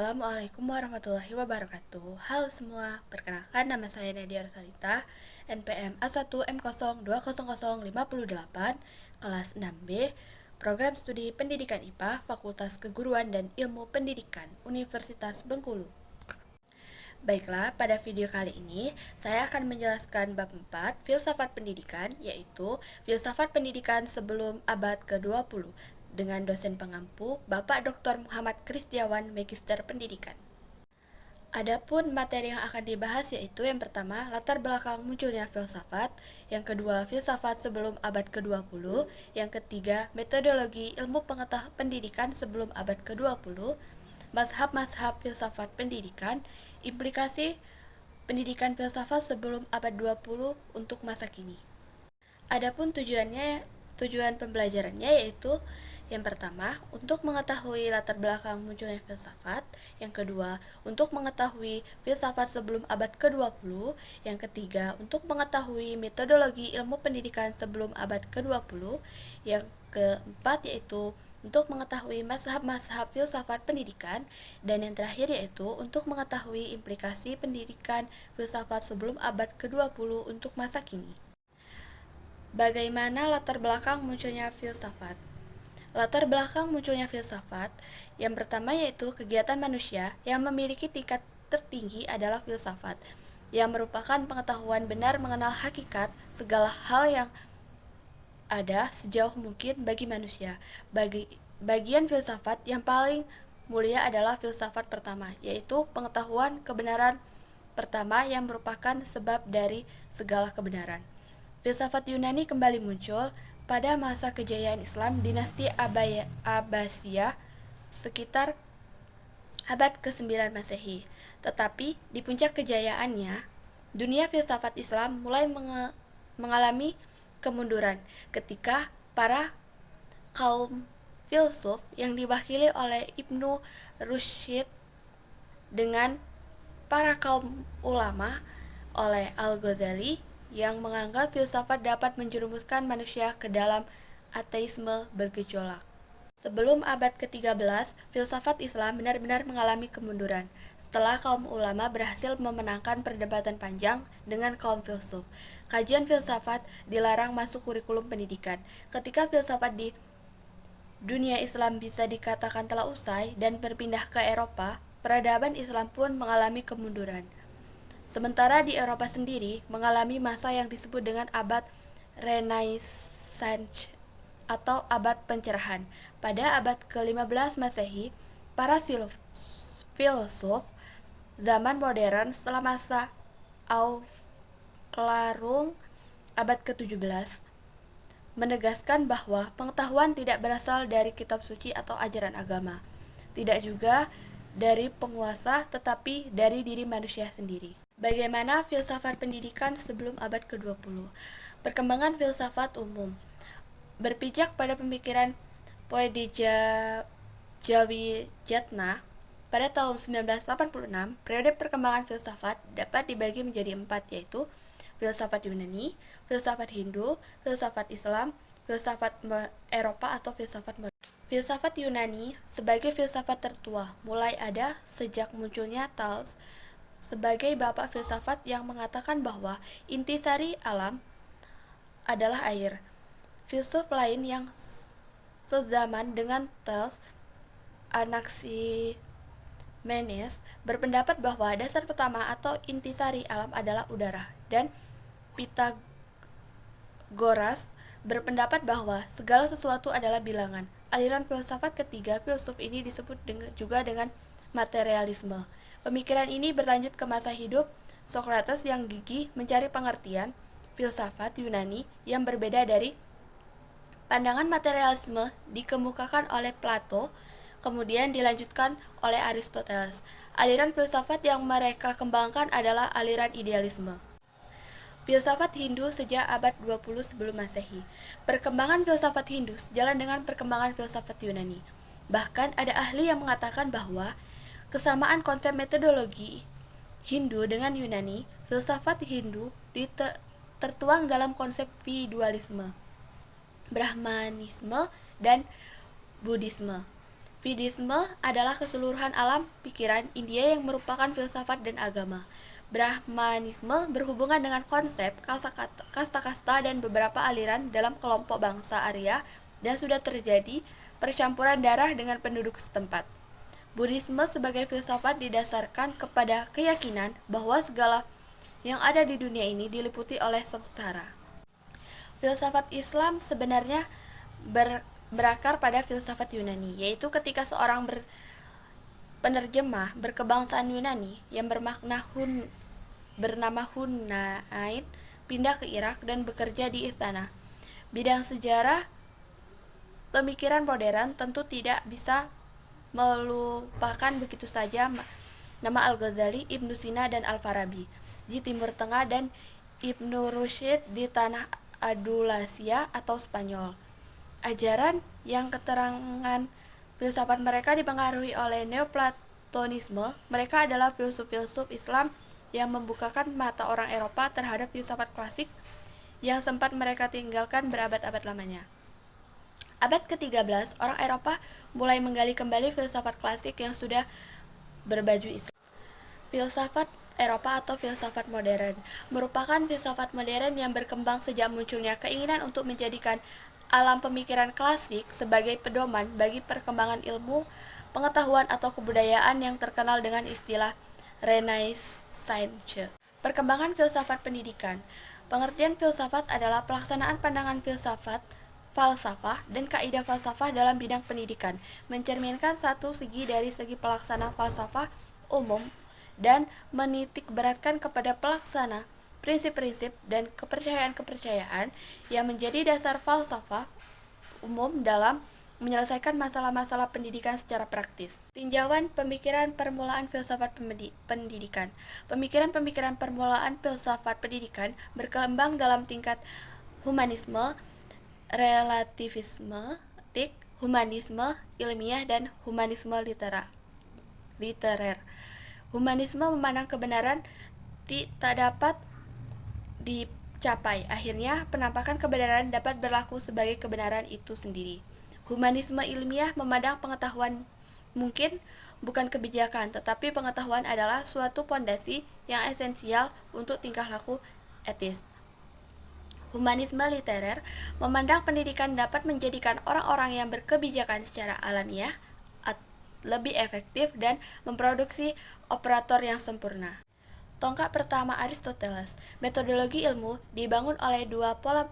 Assalamualaikum warahmatullahi wabarakatuh. Halo semua, perkenalkan nama saya Nadia Rosalita, NPM A1M020058, kelas 6B, Program Studi Pendidikan IPA, Fakultas Keguruan dan Ilmu Pendidikan, Universitas Bengkulu. Baiklah, pada video kali ini saya akan menjelaskan bab 4, Filsafat Pendidikan, yaitu Filsafat Pendidikan sebelum abad ke-20 dengan dosen pengampu Bapak Dr. Muhammad Kristiawan, Magister Pendidikan. Adapun materi yang akan dibahas yaitu yang pertama, latar belakang munculnya filsafat, yang kedua, filsafat sebelum abad ke-20, yang ketiga, metodologi ilmu pengetahuan pendidikan sebelum abad ke-20, mazhab-mazhab filsafat pendidikan, implikasi pendidikan filsafat sebelum abad 20 untuk masa kini. Adapun tujuan pembelajarannya yaitu yang pertama, untuk mengetahui latar belakang munculnya filsafat, yang kedua, untuk mengetahui filsafat sebelum abad ke-20, yang ketiga, untuk mengetahui metodologi ilmu pendidikan sebelum abad ke-20, yang keempat yaitu untuk mengetahui mazhab-mazhab filsafat pendidikan, dan yang terakhir yaitu untuk mengetahui implikasi pendidikan filsafat sebelum abad ke-20 untuk masa kini. Bagaimana latar belakang munculnya filsafat? Latar belakang munculnya filsafat yang pertama yaitu kegiatan manusia yang memiliki tingkat tertinggi adalah filsafat, yang merupakan pengetahuan benar mengenal hakikat segala hal yang ada sejauh mungkin bagi manusia. Bagian filsafat yang paling mulia adalah filsafat pertama, yaitu pengetahuan kebenaran pertama yang merupakan sebab dari segala kebenaran. Filsafat Yunani kembali muncul pada masa kejayaan Islam dinasti Abbasiyah sekitar abad ke-9 Masehi. Tetapi di puncak kejayaannya, dunia filsafat Islam mulai mengalami kemunduran ketika para kaum filsuf yang diwakili oleh Ibnu Rushd dengan para kaum ulama oleh Al-Ghazali yang menganggap filsafat dapat menjerumuskan manusia ke dalam ateisme bergejolak. Sebelum abad ke-13, filsafat Islam benar-benar mengalami kemunduran. Setelah kaum ulama berhasil memenangkan perdebatan panjang dengan kaum filsuf, kajian filsafat dilarang masuk kurikulum pendidikan. Ketika filsafat di dunia Islam bisa dikatakan telah usai dan berpindah ke Eropa, peradaban Islam pun mengalami kemunduran. Sementara di Eropa sendiri mengalami masa yang disebut dengan abad Renaissance atau abad pencerahan. Pada abad ke-15 Masehi, para filsuf zaman modern setelah masa Aufklärung abad ke-17 menegaskan bahwa pengetahuan tidak berasal dari kitab suci atau ajaran agama, tidak juga dari penguasa, tetapi dari diri manusia sendiri. Bagaimana filsafat pendidikan sebelum abad ke-20? Perkembangan filsafat umum berpijak pada pemikiran Poedige-Jawijatna pada tahun 1986. Periode perkembangan filsafat dapat dibagi menjadi 4, yaitu filsafat Yunani, filsafat Hindu, filsafat Islam, filsafat Eropa atau filsafat modern. Filsafat Yunani sebagai filsafat tertua mulai ada sejak munculnya Thales sebagai bapak filsafat yang mengatakan bahwa intisari alam adalah air. Filsuf lain yang sezaman dengan Thales, Anaximenes, berpendapat bahwa dasar pertama atau intisari alam adalah udara, dan Pythagoras berpendapat bahwa segala sesuatu adalah bilangan. Aliran filsafat ketiga filsuf ini disebut juga dengan materialisme. Pemikiran ini berlanjut ke masa hidup Socrates yang gigih mencari pengertian filsafat Yunani yang berbeda dari pandangan materialisme dikemukakan oleh Plato, kemudian dilanjutkan oleh Aristoteles. Aliran filsafat yang mereka kembangkan adalah aliran idealisme. Filsafat Hindu sejak abad 20 sebelum Masehi. Perkembangan filsafat Hindu sejalan dengan perkembangan filsafat Yunani. Bahkan ada ahli yang mengatakan bahwa kesamaan konsep metodologi Hindu dengan Yunani, filsafat Hindu tertuang dalam konsep dualisme, Brahmanisme, dan Buddhisme. Vedisme adalah keseluruhan alam pikiran India yang merupakan filsafat dan agama. Brahmanisme berhubungan dengan konsep kasta-kasta dan beberapa aliran dalam kelompok bangsa Arya dan sudah terjadi percampuran darah dengan penduduk setempat. Buddhisme sebagai filsafat didasarkan kepada keyakinan bahwa segala yang ada di dunia ini diliputi oleh sengsara. Filsafat Islam sebenarnya berakar pada filsafat Yunani, yaitu ketika seorang penerjemah berkebangsaan Yunani yang bernama Hunain pindah ke Irak dan bekerja di istana. Bidang sejarah pemikiran modern tentu tidak bisa melupakan begitu saja nama Al-Ghazali, Ibnu Sina, dan Al-Farabi di Timur Tengah dan Ibnu Rushd di tanah Andalusia atau Spanyol. Ajaran yang keterangan filsafat mereka dipengaruhi oleh Neoplatonisme. Mereka adalah filsuf-filsuf Islam yang membukakan mata orang Eropa terhadap filsafat klasik yang sempat mereka tinggalkan berabad-abad lamanya. Abad ke-13, orang Eropa mulai menggali kembali filsafat klasik yang sudah berbaju Islam. Filsafat Eropa atau filsafat modern merupakan filsafat modern yang berkembang sejak munculnya keinginan untuk menjadikan alam pemikiran klasik sebagai pedoman bagi perkembangan ilmu, pengetahuan atau kebudayaan yang terkenal dengan istilah Renaissance. Perkembangan filsafat pendidikan. Pengertian filsafat adalah pelaksanaan pandangan falsafah dan kaidah falsafah dalam bidang pendidikan, mencerminkan satu segi dari segi pelaksana falsafah umum dan menitik beratkan kepada pelaksana prinsip-prinsip dan kepercayaan-kepercayaan yang menjadi dasar falsafah umum dalam menyelesaikan masalah-masalah pendidikan secara praktis. Tinjauan pemikiran permulaan filsafat pendidikan. Pemikiran-pemikiran permulaan filsafat pendidikan berkembang dalam tingkat humanisme, relativisme, humanisme ilmiah, dan humanisme literer. Humanisme memandang kebenaran tak dapat dicapai. Akhirnya, penampakan kebenaran dapat berlaku sebagai kebenaran itu sendiri. Humanisme ilmiah memandang pengetahuan mungkin bukan kebijakan, tetapi pengetahuan adalah suatu pondasi yang esensial untuk tingkah laku etis. Humanisme literer memandang pendidikan dapat menjadikan orang-orang yang berkebijakan secara alamiah lebih efektif dan memproduksi operator yang sempurna. Tonggak pertama Aristoteles. Metodologi ilmu dibangun oleh dua pola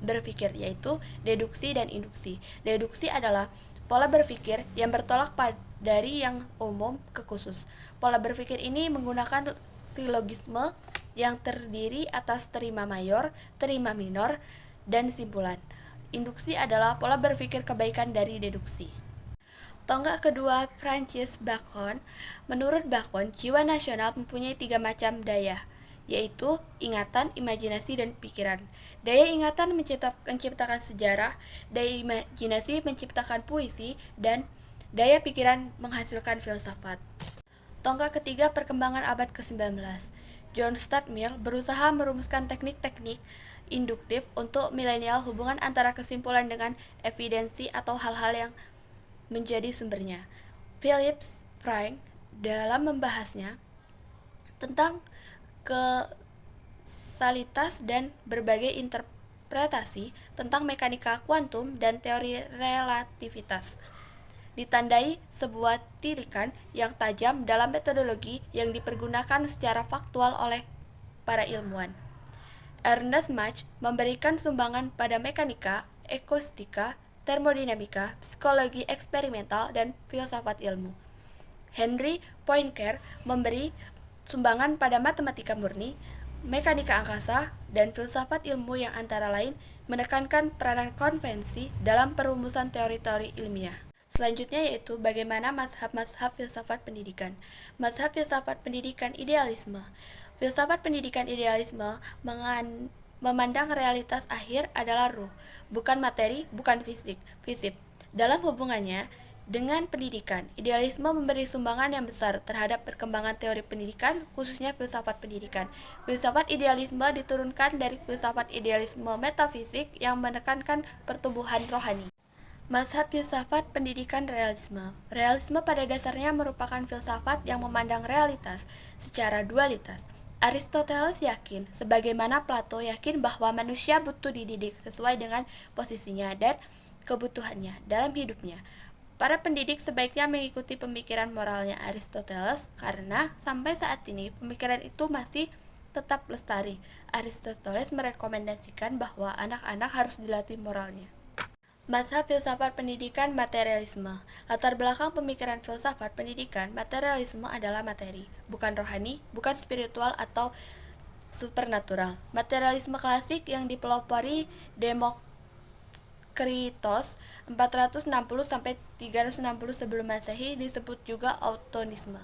berpikir, yaitu deduksi dan induksi. Deduksi adalah pola berpikir yang bertolak dari yang umum ke khusus. Pola berpikir ini menggunakan silogisme yang terdiri atas terima mayor, terima minor, dan simpulan. Induksi adalah pola berpikir kebaikan dari deduksi. Tonggak kedua Francis Bacon. Menurut Bacon, jiwa nasional mempunyai 3 macam daya, yaitu ingatan, imajinasi, dan pikiran. Daya ingatan menciptakan sejarah, daya imajinasi menciptakan puisi, dan daya pikiran menghasilkan filsafat. Tonggak ketiga perkembangan abad ke-19. John Stuart Mill berusaha merumuskan teknik-teknik induktif untuk milenial, hubungan antara kesimpulan dengan evidensi atau hal-hal yang menjadi sumbernya. Philip Frank dalam membahasnya tentang kausalitas dan berbagai interpretasi tentang mekanika kuantum dan teori relativitas, ditandai sebuah tirikan yang tajam dalam metodologi yang dipergunakan secara faktual oleh para ilmuwan. Ernest Mach memberikan sumbangan pada mekanika, akustika, termodinamika, psikologi eksperimental, dan filsafat ilmu. Henry Poincaré memberi sumbangan pada matematika murni, mekanika angkasa, dan filsafat ilmu yang antara lain menekankan peranan konvensi dalam perumusan teori-teori ilmiah. Selanjutnya yaitu bagaimana mazhab-mazhab filsafat pendidikan. Mazhab filsafat pendidikan idealisme. Filsafat pendidikan idealisme memandang realitas akhir adalah ruh, bukan materi, bukan fisik. Dalam hubungannya dengan pendidikan, idealisme memberi sumbangan yang besar terhadap perkembangan teori pendidikan, khususnya filsafat pendidikan. Filsafat idealisme diturunkan dari filsafat idealisme metafisik yang menekankan pertumbuhan rohani. Mazhab filsafat pendidikan realisme. Realisme pada dasarnya merupakan filsafat yang memandang realitas secara dualitas. Aristoteles yakin, sebagaimana Plato yakin bahwa manusia butuh dididik sesuai dengan posisinya dan kebutuhannya dalam hidupnya. Para pendidik sebaiknya mengikuti pemikiran moralnya Aristoteles karena sampai saat ini pemikiran itu masih tetap lestari. Aristoteles merekomendasikan bahwa anak-anak harus dilatih moralnya. Mazhab filsafat pendidikan materialisme. Latar belakang pemikiran filsafat pendidikan materialisme adalah materi, bukan rohani, bukan spiritual atau supernatural. Materialisme klasik yang dipelopori Demokritos 460-360 sebelum Masehi disebut juga autonisme.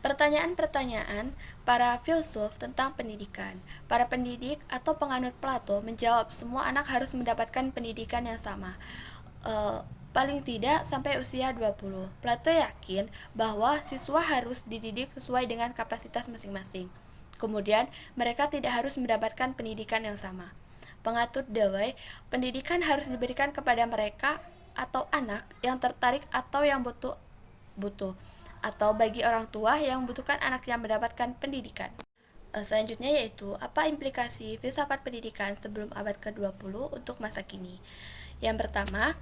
Pertanyaan-pertanyaan para filsuf tentang pendidikan. Para pendidik atau penganut Plato menjawab semua anak harus mendapatkan pendidikan yang sama. Paling tidak sampai usia 20. Plato yakin bahwa siswa harus dididik sesuai dengan kapasitas masing-masing. Kemudian, mereka tidak harus mendapatkan pendidikan yang sama. Pengatur Dewey, pendidikan harus diberikan kepada mereka atau anak yang tertarik atau yang butuh atau bagi orang tua yang membutuhkan anak yang mendapatkan pendidikan. Selanjutnya yaitu apa implikasi filsafat pendidikan sebelum abad ke-20 untuk masa kini. Yang pertama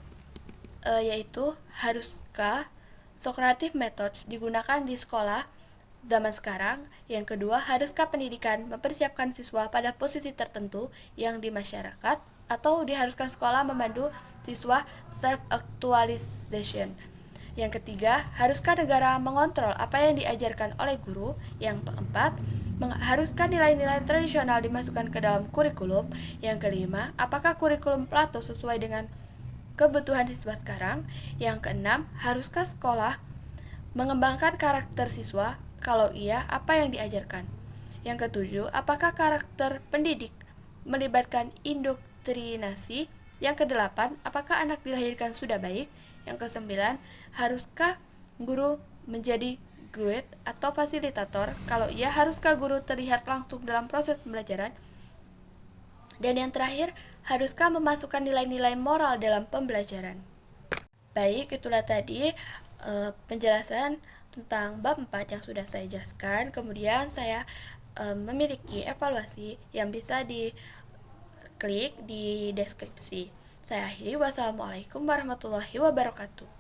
yaitu haruskah Socratic methods digunakan di sekolah zaman sekarang. Yang kedua, haruskah pendidikan mempersiapkan siswa pada posisi tertentu yang di masyarakat, atau diharuskan sekolah memandu siswa self-actualization. Yang ketiga, haruskah negara mengontrol apa yang diajarkan oleh guru? Yang keempat, haruskah nilai-nilai tradisional dimasukkan ke dalam kurikulum? Yang kelima, apakah kurikulum Plato sesuai dengan kebutuhan siswa sekarang? Yang keenam, haruskah sekolah mengembangkan karakter siswa? Kalau iya, apa yang diajarkan? Yang ketujuh, apakah karakter pendidik melibatkan indoktrinasi? Yang kedelapan, apakah anak dilahirkan sudah baik? Yang kesembilan, haruskah guru menjadi guide atau fasilitator? Kalau iya, haruskah guru terlihat langsung dalam proses pembelajaran? Dan yang terakhir, haruskah memasukkan nilai-nilai moral dalam pembelajaran? Baik, itulah tadi penjelasan tentang bab 4 yang sudah saya jelaskan. Kemudian saya memiliki evaluasi yang bisa diklik di deskripsi. Saya akhiri, wassalamualaikum warahmatullahi wabarakatuh.